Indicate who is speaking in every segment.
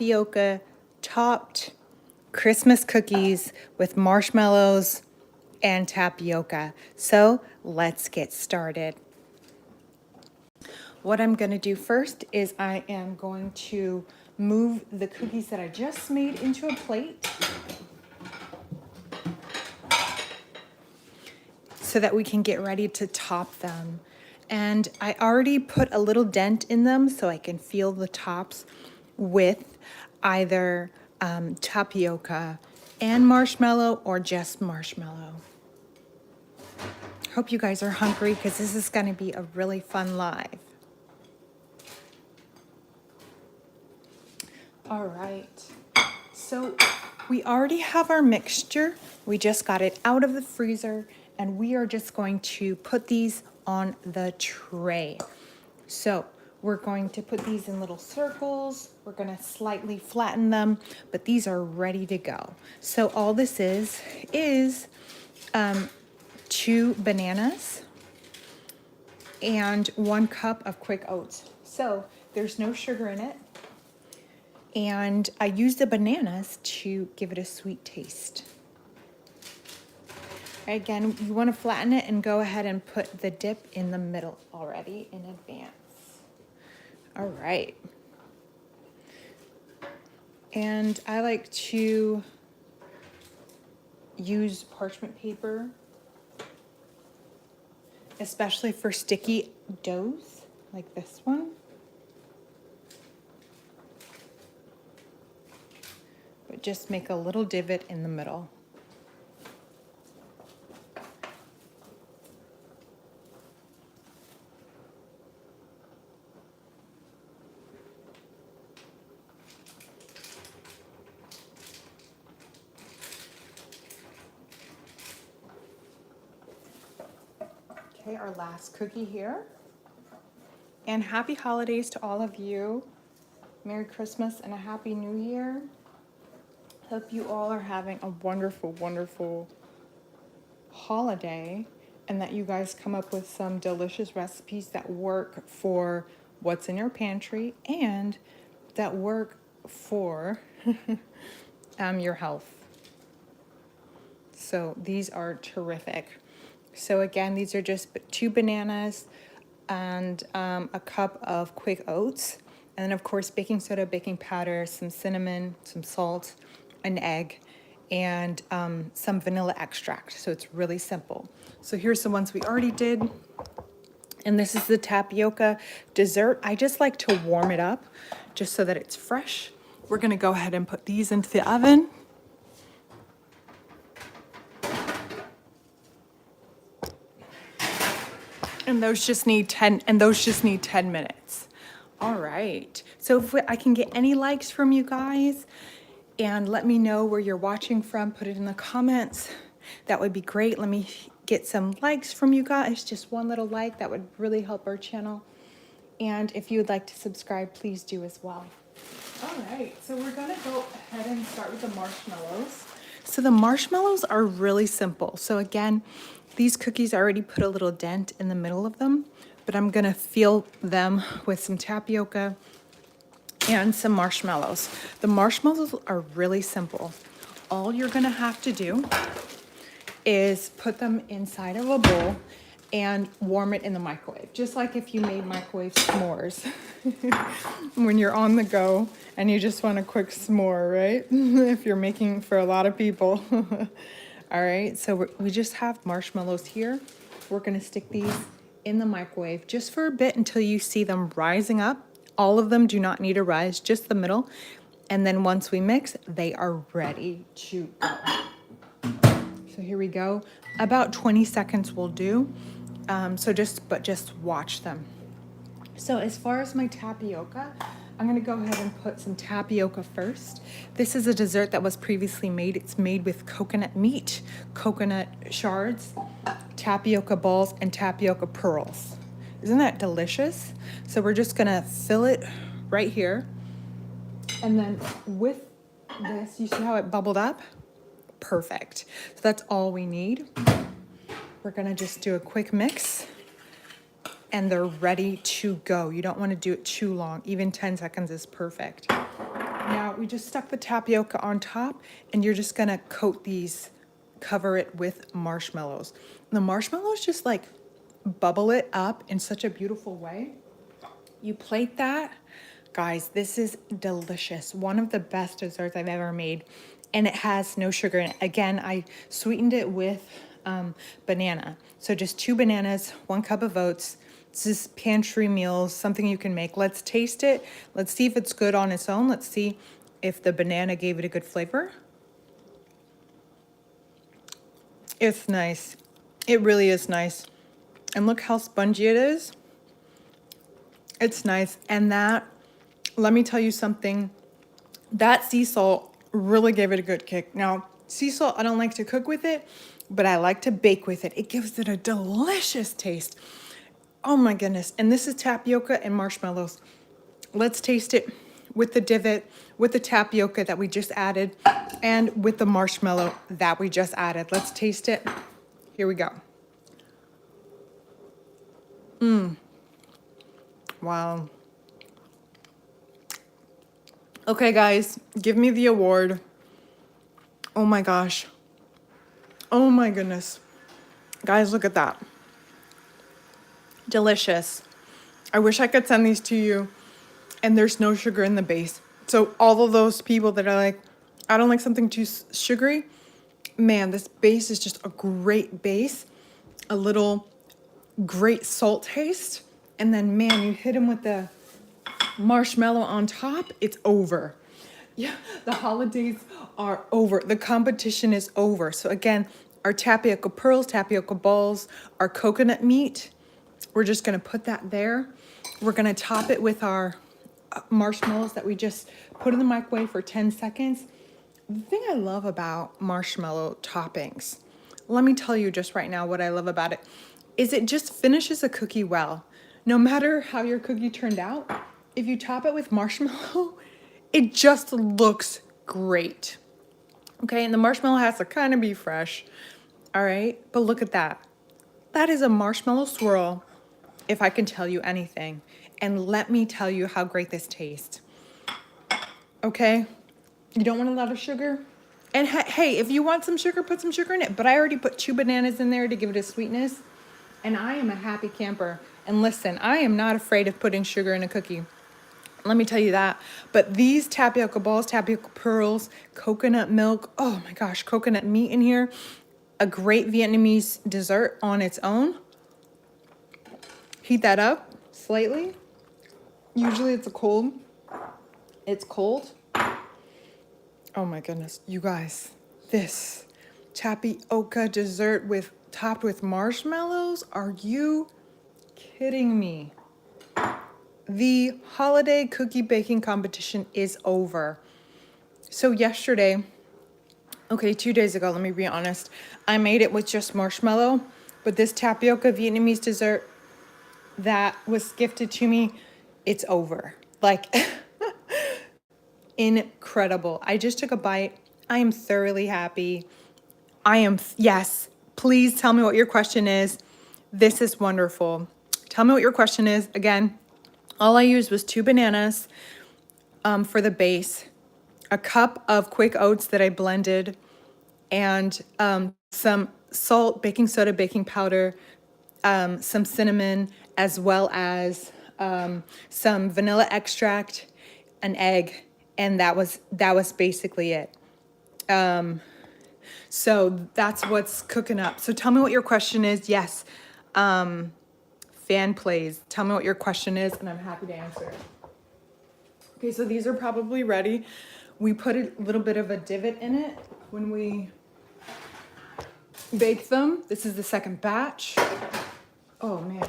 Speaker 1: tapioca topped Christmas cookies with marshmallows and tapioca. So let's get started. What I'm going to do first is I am going to move the cookies that I just made into a plate so that we can get ready to top them. And I already put a little dent in them so I can feel the tops with either tapioca and marshmallow or just marshmallow. Hope you guys are hungry because this is going to be a really fun live. All right, so we already have our mixture. We just got it out of the freezer and we are just going to put these on the tray. So we're going to put these in little circles. We're going to slightly flatten them, but these are ready to go. So all this is 2 bananas and 1 cup of quick oats. So there's no sugar in it. And I used the bananas to give it a sweet taste. Again, you want to flatten it and go ahead and put the dip in the middle already in advance. All right. And I like to use parchment paper, especially for sticky doughs like this one. But just make a little divot in the middle. Okay, our last cookie here. And happy holidays to all of you. Merry Christmas and a Happy New Year. Hope you all are having a wonderful, wonderful holiday and that you guys come up with some delicious recipes that work for what's in your pantry and that work for your health. So these are terrific. So again, these are just 2 bananas and a cup of quick oats. And then of course, baking soda, baking powder, some cinnamon, some salt, an egg, and some vanilla extract. So it's really simple. So here's the ones we already did. And this is the tapioca dessert. I just like to warm it up just so that it's fresh. We're gonna go ahead and put these into the oven. And those just need 10 minutes. All right. So if I can get any likes from you guys, and let me know where you're watching from. Put it in the comments. That would be great. Let me get some likes from you guys. Just 1 little like. That would really help our channel. And if you would like to subscribe, please do as well. All right. So we're going to go ahead and start with the marshmallows. So the marshmallows are really simple. So again, these cookies I already put a little dent in the middle of them. But I'm going to fill them with some tapioca and some marshmallows. The marshmallows are really simple. All you're gonna have to do is put them inside of a bowl and warm it in the microwave. Just like if you made microwave s'mores. When you're on the go and you just want a quick s'more, right? If you're making for a lot of people. All right, so we just have marshmallows here. We're gonna stick these in the microwave just for a bit until you see them rising up. All of them do not need to rise, just the middle. And then once we mix, they are ready to go. So here we go. About 20 seconds will do. But just watch them. So as far as my tapioca, I'm gonna go ahead and put some tapioca first. This is a dessert that was previously made. It's made with coconut meat, coconut shards, tapioca balls, and tapioca pearls. Isn't that delicious? So we're just gonna fill it right here. And then with this, you see how it bubbled up? Perfect. So that's all we need. We're gonna just do a quick mix and they're ready to go. You don't wanna do it too long. Even 10 seconds is perfect. Now we just stuck the tapioca on top, and you're just gonna cover it with marshmallows. And the marshmallows just like bubble it up in such a beautiful way. You plate that. Guys, this is delicious. One of the best desserts I've ever made. And it has no sugar in it. Again, I sweetened it with banana. So just 2 bananas, 1 cup of oats. This is pantry meals, something you can make. Let's taste it. Let's see if it's good on its own. Let's see if the banana gave it a good flavor. It's nice. It really is nice. And look how spongy it is. It's nice. And that, let me tell you something, that sea salt really gave it a good kick. Now, sea salt, I don't like to cook with it, but I like to bake with it. It gives it a delicious taste. Oh my goodness. And this is tapioca and marshmallows. Let's taste it with the divot, with the tapioca that we just added, and with the marshmallow that we just added. Let's taste it. Here we go. Wow. Okay, guys, give me the award. Oh my gosh. Oh my goodness. Guys, look at that. Delicious. I wish I could send these to you, and there's no sugar in the base. So all of those people that are like, I don't like something too sugary, man, this base is just a great base. A little great salt taste. And then, man, you hit them with the marshmallow on top, it's over. Yeah, the holidays are over. The competition is over. So again, our tapioca pearls, tapioca balls, our coconut meat, we're just gonna put that there. We're gonna top it with our marshmallows that we just put in the microwave for 10 seconds. The thing I love about marshmallow toppings, let me tell you just right now what I love about it, is it just finishes a cookie well. No matter how your cookie turned out, if you top it with marshmallow, it just looks great. Okay, and the marshmallow has to kind of be fresh. All right, but look at that. That is a marshmallow swirl, if I can tell you anything. And let me tell you how great this tastes. Okay, you don't want a lot of sugar? And hey, if you want some sugar, put some sugar in it. But I already put 2 bananas in there to give it a sweetness. And I am a happy camper. And listen, I am not afraid of putting sugar in a cookie. Let me tell you that. But these tapioca balls, tapioca pearls, coconut milk, oh my gosh, coconut meat in here. A great Vietnamese dessert on its own. Heat that up slightly. Usually it's cold. It's cold. Oh my goodness, you guys. This tapioca dessert topped with marshmallows? Are you kidding me? The holiday cookie baking competition is over. So yesterday, okay, 2 days ago, let me be honest, I made it with just marshmallow, but this tapioca Vietnamese dessert that was gifted to me, it's over. Like, incredible. I just took a bite. I am thoroughly happy. Yes, please tell me what your question is. This is wonderful. Tell me what your question is. Again, all I used was 2 bananas for the base, a cup of quick oats that I blended, and some salt, baking soda, baking powder, some cinnamon, as well as some vanilla extract, an egg, and that was basically it. So that's what's cooking up. So tell me what your question is. Yes. Fan plays. Tell me what your question is, and I'm happy to answer it. Okay, so these are probably ready. We put a little bit of a divot in it when we bake them. This is the second batch. Oh man,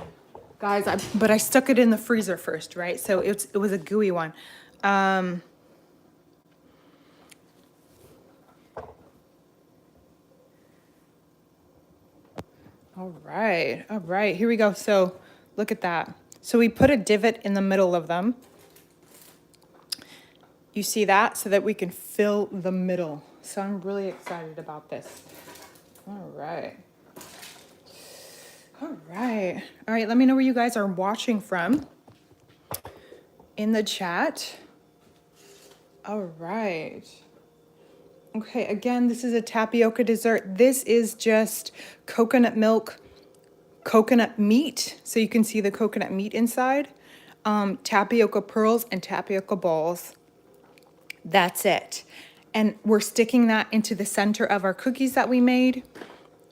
Speaker 1: guys, but I stuck it in the freezer first, right? So it was a gooey one. All right, here we go. So look at that. So we put a divot in the middle of them. You see that? So that we can fill the middle. So I'm really excited about this. All right, let me know where you guys are watching from in the chat. All right. Okay, again, this is a tapioca dessert. This is just coconut milk, coconut meat, so you can see the coconut meat inside, tapioca pearls, and tapioca balls. That's it. And we're sticking that into the center of our cookies that we made,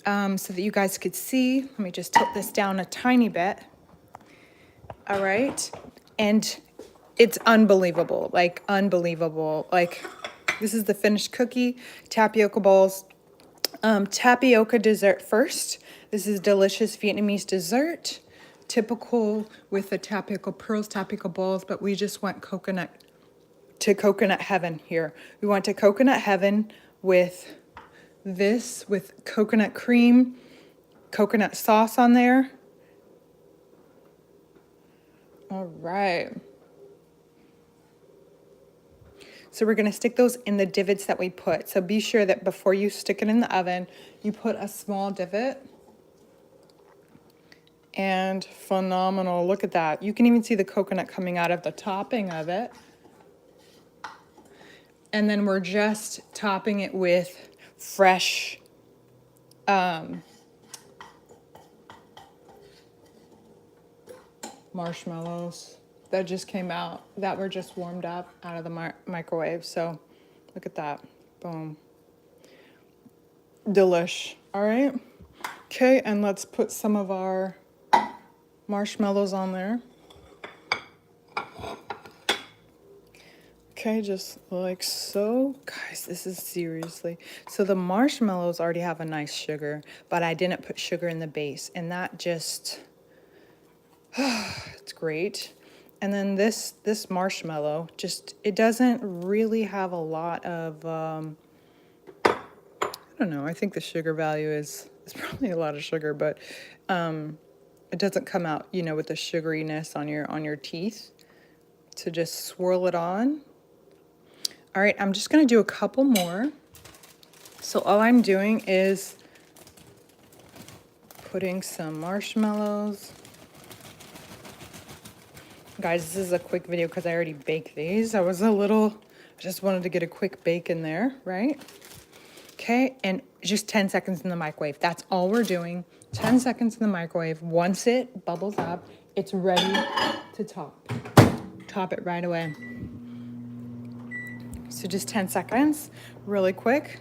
Speaker 1: so that you guys could see. Let me just tilt this down a tiny bit. All right. And it's unbelievable, like unbelievable. Like, this is the finished cookie, tapioca balls, tapioca dessert first. This is delicious Vietnamese dessert, typical with the tapioca pearls, tapioca balls, but we just went coconut heaven here. We went to coconut heaven with this, with coconut cream, coconut sauce on there. All right. So we're gonna stick those in the divots that we put. So be sure that before you stick it in the oven, you put a small divot. And phenomenal, look at that. You can even see the coconut coming out of the topping of it. And then we're just topping it with fresh marshmallows that just came out, that were just warmed up out of the microwave. So look at that, boom. Delish, all right. Okay, and let's put some of our marshmallows on there. Okay, just like so. Guys, this is seriously. So the marshmallows already have a nice sugar, but I didn't put sugar in the base, and that just, it's great. And then this marshmallow, just, it doesn't really have a lot of, I don't know, I think the sugar value is probably a lot of sugar, but it doesn't come out, you know, with the sugariness on your teeth. So just swirl it on. All right, I'm just gonna do a couple more. So all I'm doing is putting some marshmallows. Guys, this is a quick video because I already baked these. I just wanted to get a quick bake in there, right? Okay, and just 10 seconds in the microwave. That's all we're doing. 10 seconds in the microwave. Once it bubbles up, it's ready to top. Top it right away. So just 10 seconds, really quick.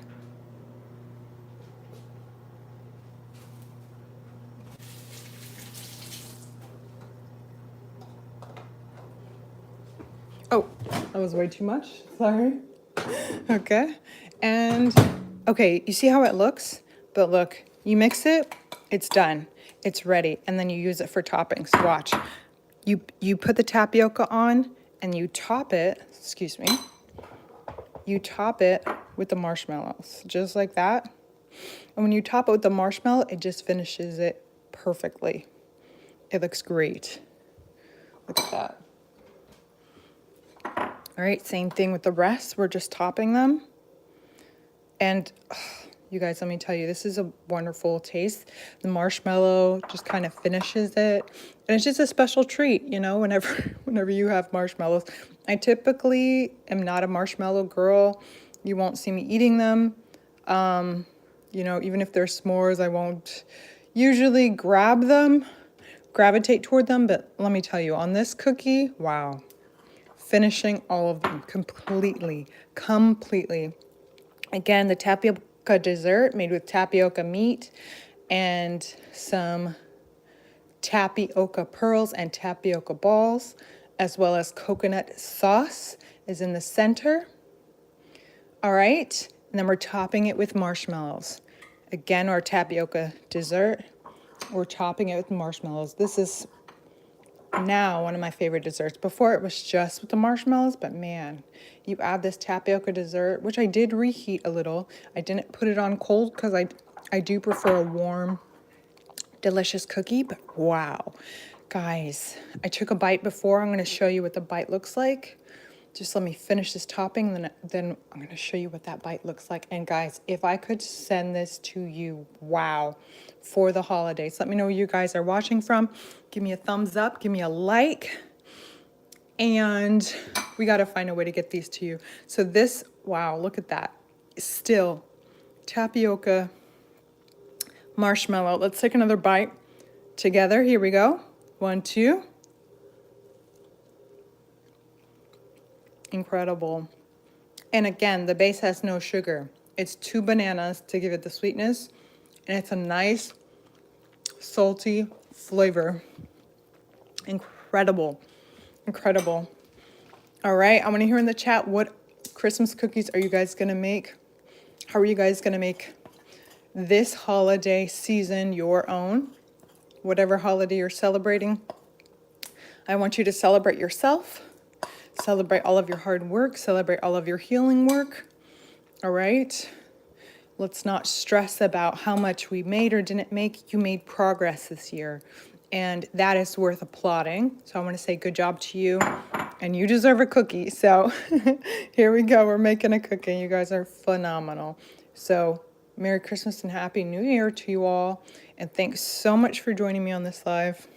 Speaker 1: Oh, that was way too much, sorry. Okay, and okay, you see how it looks? But look, you mix it, it's done. It's ready, and then you use it for toppings. Watch. You put the tapioca on, and you top it, excuse me, you top it with the marshmallows, just like that. And when you top it with the marshmallow, it just finishes it perfectly. It looks great. Look at that. All right, same thing with the rest. We're just topping them. And you guys, let me tell you, this is a wonderful taste. The marshmallow just kind of finishes it. And it's just a special treat, you know, whenever you have marshmallows. I typically am not a marshmallow girl. You won't see me eating them. You know, even if they're s'mores, I won't usually gravitate toward them. But let me tell you, on this cookie, wow. Finishing all of them completely. Again, the tapioca dessert made with tapioca meat and some tapioca pearls and tapioca balls, as well as coconut sauce is in the center. All right, and then we're topping it with marshmallows. Again, our tapioca dessert, we're topping it with marshmallows. This is now one of my favorite desserts. Before it was just with the marshmallows, but man, you add this tapioca dessert, which I did reheat a little. I didn't put it on cold because I do prefer a warm, delicious cookie, but wow. Guys, I took a bite before. I'm gonna show you what the bite looks like. Just let me finish this topping, then I'm gonna show you what that bite looks like. And guys, if I could send this to you, wow, for the holidays. Let me know where you guys are watching from. Give me a thumbs up, give me a like. And we got to find a way to get these to you. So this, wow, look at that. Still tapioca marshmallow. Let's take another bite together. Here we go. 1, 2. Incredible. And again, the base has no sugar. It's 2 bananas to give it the sweetness. And it's a nice salty flavor. Incredible. Incredible. All right, I want to hear in the chat, what Christmas cookies are you guys going to make? How are you guys going to make this holiday season your own? Whatever holiday you're celebrating, I want you to celebrate yourself, celebrate all of your hard work, celebrate all of your healing work. All right? Let's not stress about how much we made or didn't make. You made progress this year, and that is worth applauding. So I want to say good job to you, and you deserve a cookie. So here we go. We're making a cookie. You guys are phenomenal. So Merry Christmas and Happy New Year to you all, and thanks so much for joining me on this live.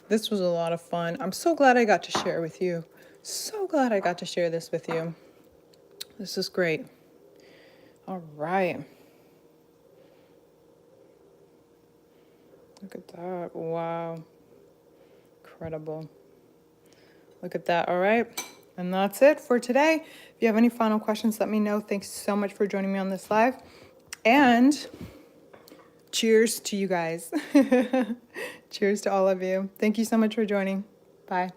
Speaker 1: This was a lot of fun. I'm so glad I got to share with you. So glad I got to share this with you. This is great. All right. Look at that. Wow. Incredible. Look at that. All right. And that's it for today. If you have any final questions, let me know. Thanks so much for joining me on this live. And cheers to you guys. Cheers to all of you. Thank you so much for joining. Bye.